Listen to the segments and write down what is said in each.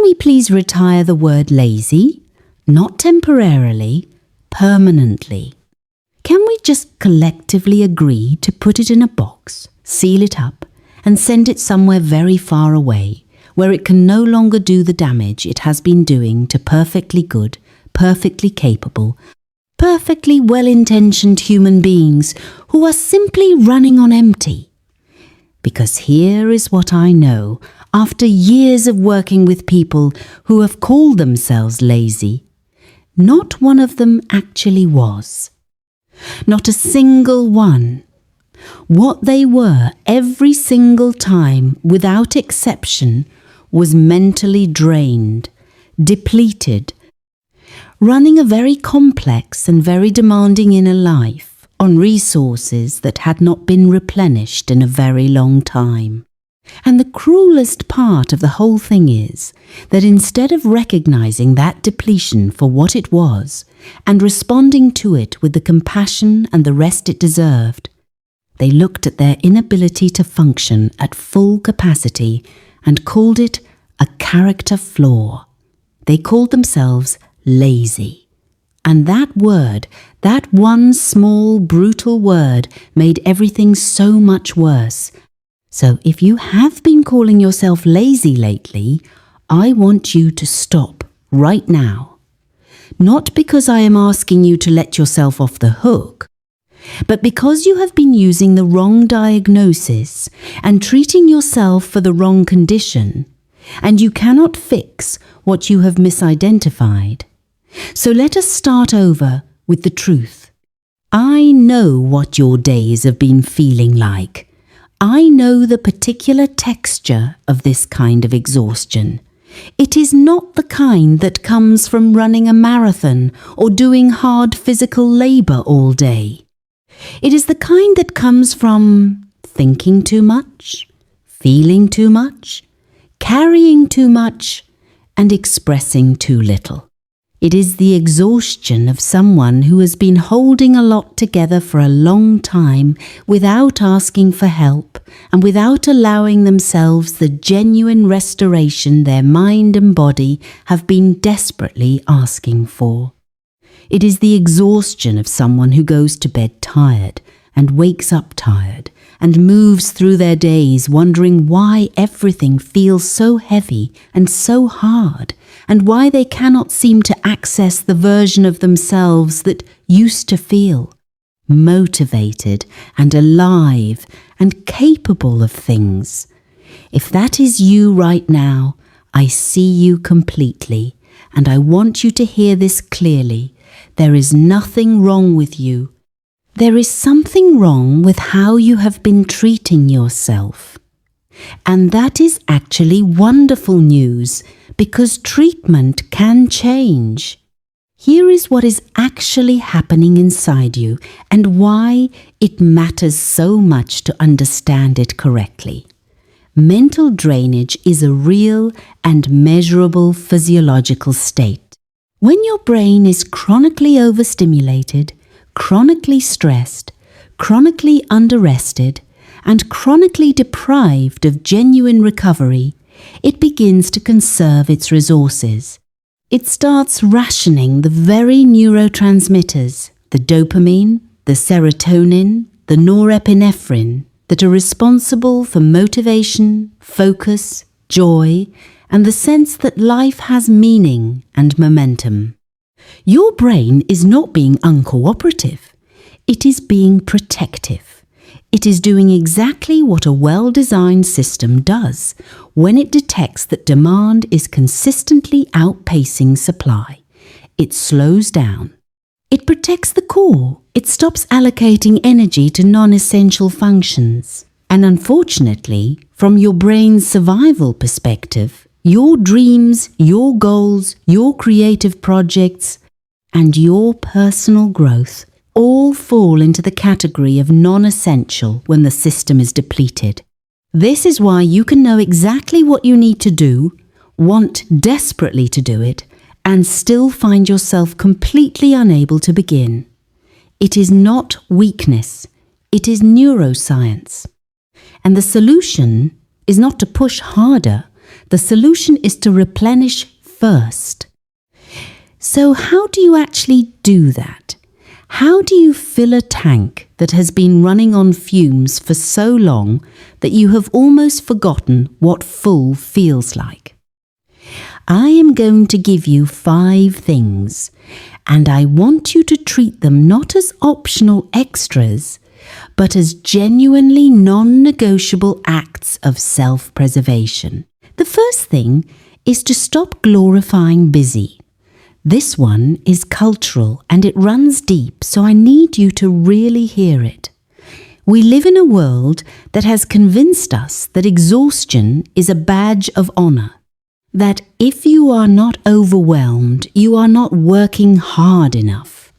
we please retire the word lazy, not temporarily, permanently? Can we just collectively agree to put it in a box, seal it up, and send it somewhere very far away, where it can no longer do the damage it has been doing to perfectly good, perfectly capable, perfectly well-intentioned human beings who are simply running on empty? Because here is what I know after years of working with people who have called themselves lazy. Not one of them actually was. Not a single one. What they were every single time, without exception, was mentally drained, depleted, running a very complex and very demanding inner life on resources that had not been replenished in a very long time. And the cruelest part of the whole thing is that instead of recognizing that depletion for what it was and responding to it with the compassion and the rest it deserved, they looked at their inability to function at full capacity and called it a character flaw. They called themselves lazy. And that word, that one small, brutal word, made everything so much worse. So if you have been calling yourself lazy lately, I want you to stop right now. Not because I am asking you to let yourself off the hook, but because you have been using the wrong diagnosis and treating yourself for the wrong condition, and you cannot fix what you have misidentified. So let us start over with the truth. I know what your days have been feeling like. I know the particular texture of this kind of exhaustion. It is not the kind that comes from running a marathon or doing hard physical labor all day. It is the kind that comes from thinking too much, feeling too much, carrying too much, and expressing too little. It is the exhaustion of someone who has been holding a lot together for a long time without asking for help and without allowing themselves the genuine restoration their mind and body have been desperately asking for. It is the exhaustion of someone who goes to bed tired and wakes up tired and moves through their days wondering why everything feels so heavy and so hard, and why they cannot seem to access the version of themselves that used to feel motivated and alive and capable of things. If that is you right now, I see you completely, and I want you to hear this clearly. There is nothing wrong with you. There is something wrong with how you have been treating yourself. And that is actually wonderful news, because treatment can change. Here is what is actually happening inside you and why it matters so much to understand it correctly. Mental drainage is a real and measurable physiological state. When your brain is chronically overstimulated, chronically stressed, chronically underrested, and chronically deprived of genuine recovery, it begins to conserve its resources. It starts rationing the very neurotransmitters, the dopamine, the serotonin, the norepinephrine, that are responsible for motivation, focus, joy, and the sense that life has meaning and momentum. Your brain is not being uncooperative. It is being protective. It is doing exactly what a well-designed system does when it detects that demand is consistently outpacing supply. It slows down. It protects the core. It stops allocating energy to non-essential functions. And unfortunately, from your brain's survival perspective, your dreams, your goals, your creative projects, and your personal growth all fall into the category of non-essential when the system is depleted. This is why you can know exactly what you need to do, want desperately to do it, and still find yourself completely unable to begin. It is not weakness, it is neuroscience. And the solution is not to push harder, The solution is to replenish first. So how do you actually do that? How do you fill a tank that has been running on fumes for so long that you have almost forgotten what full feels like? I am going to give you 5 things, and I want you to treat them not as optional extras, but as genuinely non-negotiable acts of self-preservation. The first thing is to stop glorifying busy. This one is cultural and it runs deep, so I need you to really hear it. We live in a world that has convinced us that exhaustion is a badge of honor, that if you are not overwhelmed, you are not working hard enough,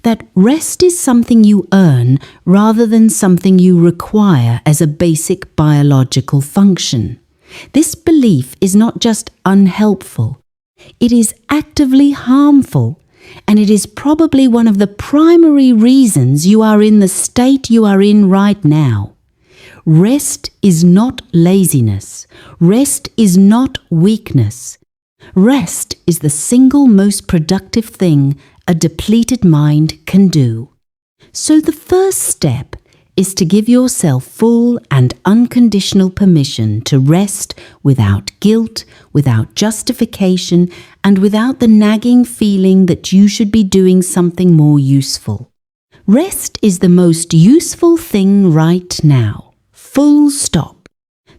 that rest is something you earn rather than something you require as a basic biological function. This belief is not just unhelpful, it is actively harmful, and it is probably one of the primary reasons you are in the state you are in right now. Rest is not laziness. Rest is not weakness. Rest is the single most productive thing a depleted mind can do. So the first step is to give yourself full and unconditional permission to rest without guilt, without justification, and without the nagging feeling that you should be doing something more useful. Rest is the most useful thing right now. Full stop.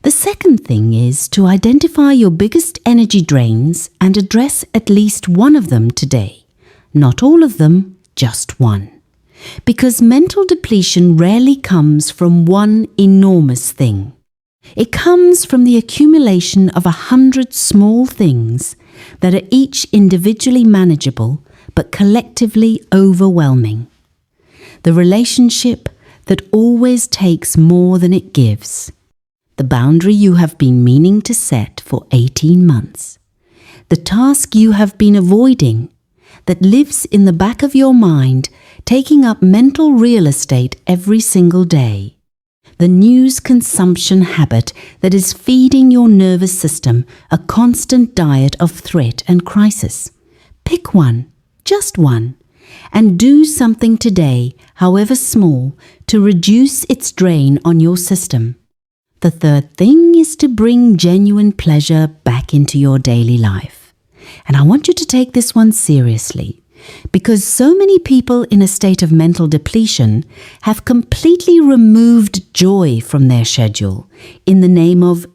The second thing is to identify your biggest energy drains and address at least one of them today. Not all of them, just one. Because mental depletion rarely comes from one enormous thing. It comes from the accumulation of 100 small things that are each individually manageable but collectively overwhelming. The relationship that always takes more than it gives. The boundary you have been meaning to set for 18 months. The task you have been avoiding that lives in the back of your mind, taking up mental real estate every single day. The news consumption habit that is feeding your nervous system a constant diet of threat and crisis. Pick one, just one, and do something today, however small, to reduce its drain on your system. The third thing is to bring genuine pleasure back into your daily life. And I want you to take this one seriously, because so many people in a state of mental depletion have completely removed joy from their schedule in the name of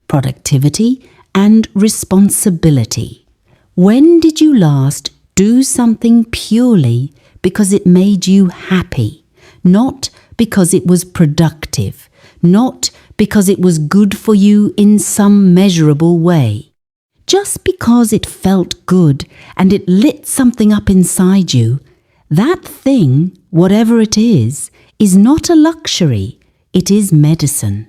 productivity and responsibility. When did you last do something purely because it made you happy, not because it was productive, not because it was good for you in some measurable way? Just because it felt good and it lit something up inside you, that thing, whatever it is not a luxury, it is medicine.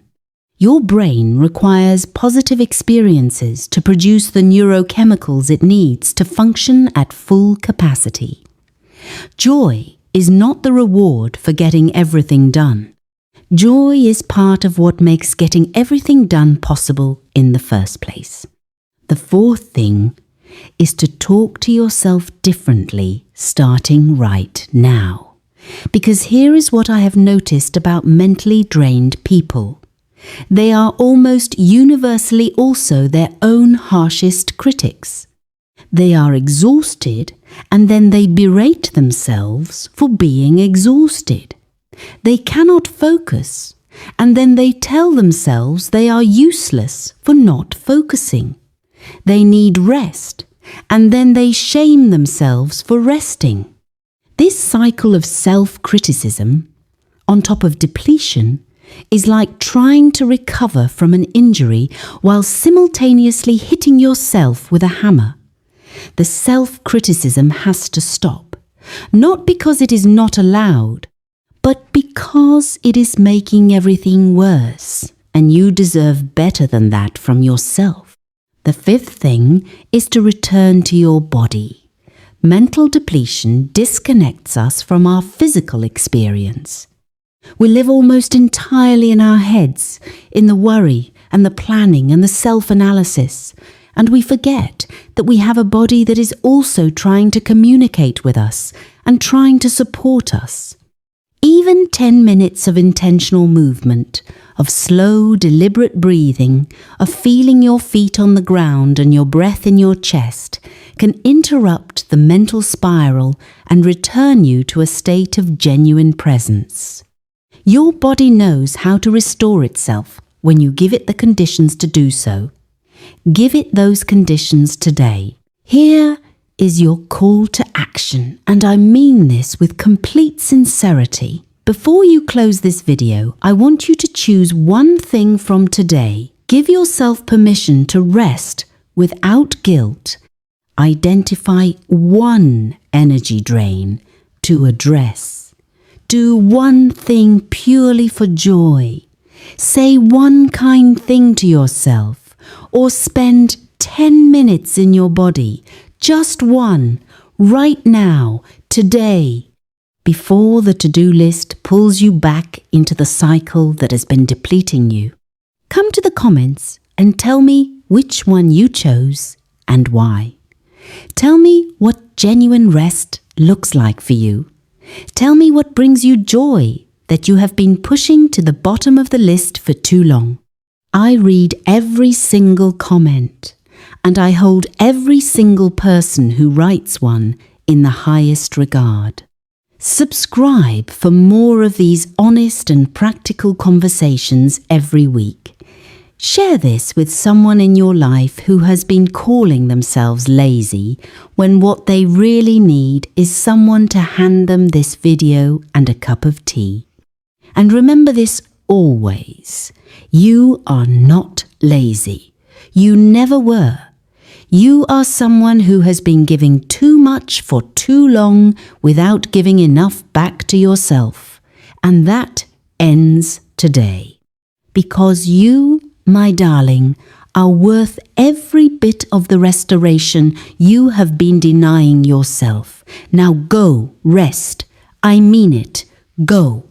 Your brain requires positive experiences to produce the neurochemicals it needs to function at full capacity. Joy is not the reward for getting everything done. Joy is part of what makes getting everything done possible in the first place. The fourth thing is to talk to yourself differently starting right now. Because here is what I have noticed about mentally drained people. They are almost universally also their own harshest critics. They are exhausted and then they berate themselves for being exhausted. They cannot focus and then they tell themselves they are useless for not focusing. They need rest, and then they shame themselves for resting. This cycle of self-criticism, on top of depletion, is like trying to recover from an injury while simultaneously hitting yourself with a hammer. The self-criticism has to stop, not because it is not allowed, but because it is making everything worse, and you deserve better than that from yourself. The fifth thing is to return to your body. Mental depletion disconnects us from our physical experience. We live almost entirely in our heads, in the worry and the planning and the self-analysis, and we forget that we have a body that is also trying to communicate with us and trying to support us. Even 10 minutes of intentional movement, of slow, deliberate breathing, of feeling your feet on the ground and your breath in your chest can interrupt the mental spiral and return you to a state of genuine presence. Your body knows how to restore itself when you give it the conditions to do so. Give it those conditions today. Here is your call to action, and I mean this with complete sincerity. Before you close this video, I want you to choose one thing from today. Give yourself permission to rest without guilt. Identify one energy drain to address. Do one thing purely for joy. Say one kind thing to yourself, or spend 10 minutes in your body, just one, right now, today, before the to-do list pulls you back into the cycle that has been depleting you. Come to the comments and tell me which one you chose and why. Tell me what genuine rest looks like for you. Tell me what brings you joy that you have been pushing to the bottom of the list for too long. I read every single comment, and I hold every single person who writes one in the highest regard. Subscribe for more of these honest and practical conversations every week. Share this with someone in your life who has been calling themselves lazy when what they really need is someone to hand them this video and a cup of tea. And remember this always. You are not lazy. You never were. You are someone who has been giving too much for too long without giving enough back to yourself. And that ends today. Because you, my darling, are worth every bit of the restoration you have been denying yourself. Now go, rest. I mean it. Go.